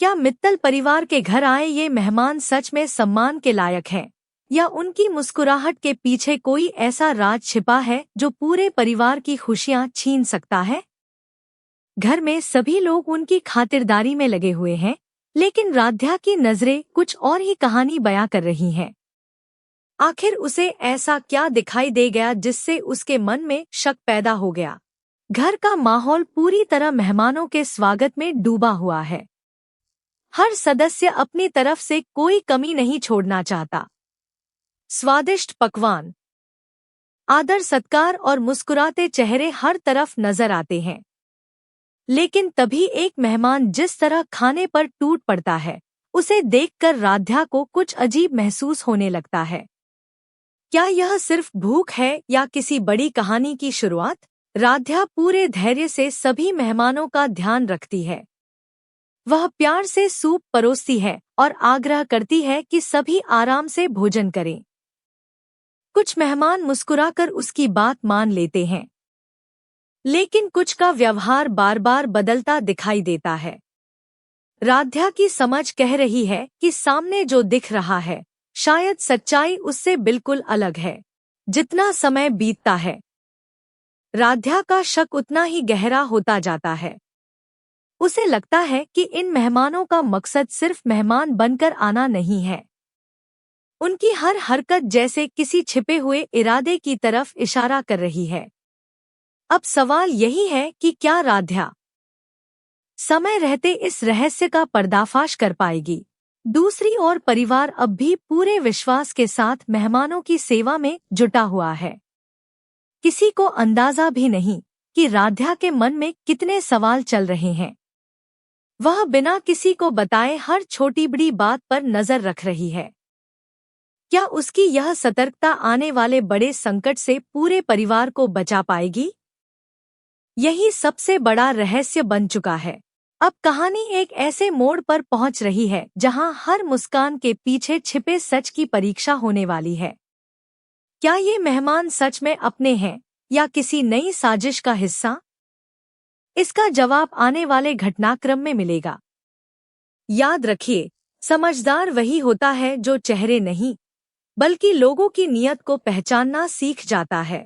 क्या मित्तल परिवार के घर आए ये मेहमान सच में सम्मान के लायक हैं, या उनकी मुस्कुराहट के पीछे कोई ऐसा राज छिपा है जो पूरे परिवार की खुशियां छीन सकता है? घर में सभी लोग उनकी खातिरदारी में लगे हुए हैं, लेकिन राध्या की नजरें कुछ और ही कहानी बयां कर रही हैं। आखिर उसे ऐसा क्या दिखाई दे गया जिससे उसके मन में शक पैदा हो गया? घर का माहौल पूरी तरह मेहमानों के स्वागत में डूबा हुआ है। हर सदस्य अपनी तरफ से कोई कमी नहीं छोड़ना चाहता। स्वादिष्ट पकवान, आदर सत्कार और मुस्कुराते चेहरे हर तरफ नजर आते हैं। लेकिन तभी एक मेहमान जिस तरह खाने पर टूट पड़ता है, उसे देखकर राध्या को कुछ अजीब महसूस होने लगता है। क्या यह सिर्फ भूख है या किसी बड़ी कहानी की शुरुआत? राध्या पूरे धैर्य से सभी मेहमानों का ध्यान रखती है। वह प्यार से सूप परोसती है और आग्रह करती है कि सभी आराम से भोजन करें। कुछ मेहमान मुस्कुराकर उसकी बात मान लेते हैं, लेकिन कुछ का व्यवहार बार बार बदलता दिखाई देता है। राध्या की समझ कह रही है कि सामने जो दिख रहा है, शायद सच्चाई उससे बिल्कुल अलग है। जितना समय बीतता है, राध्या का शक उतना ही गहरा होता जाता है। उसे लगता है कि इन मेहमानों का मकसद सिर्फ मेहमान बनकर आना नहीं है। उनकी हर हरकत जैसे किसी छिपे हुए इरादे की तरफ इशारा कर रही है। अब सवाल यही है कि क्या राध्या समय रहते इस रहस्य का पर्दाफाश कर पाएगी? दूसरी ओर परिवार अब भी पूरे विश्वास के साथ मेहमानों की सेवा में जुटा हुआ है। किसी को अंदाजा भी नहीं कि राध्या के मन में कितने सवाल चल रहे हैं। वह बिना किसी को बताए हर छोटी बड़ी बात पर नजर रख रही है। क्या उसकी यह सतर्कता आने वाले बड़े संकट से पूरे परिवार को बचा पाएगी? यही सबसे बड़ा रहस्य बन चुका है। अब कहानी एक ऐसे मोड़ पर पहुंच रही है जहां हर मुस्कान के पीछे छिपे सच की परीक्षा होने वाली है। क्या ये मेहमान सच में अपने हैं या किसी नई साजिश का हिस्सा? इसका जवाब आने वाले घटनाक्रम में मिलेगा। याद रखिए, समझदार वही होता है जो चेहरे नहीं, बल्कि लोगों की नीयत को पहचानना सीख जाता है।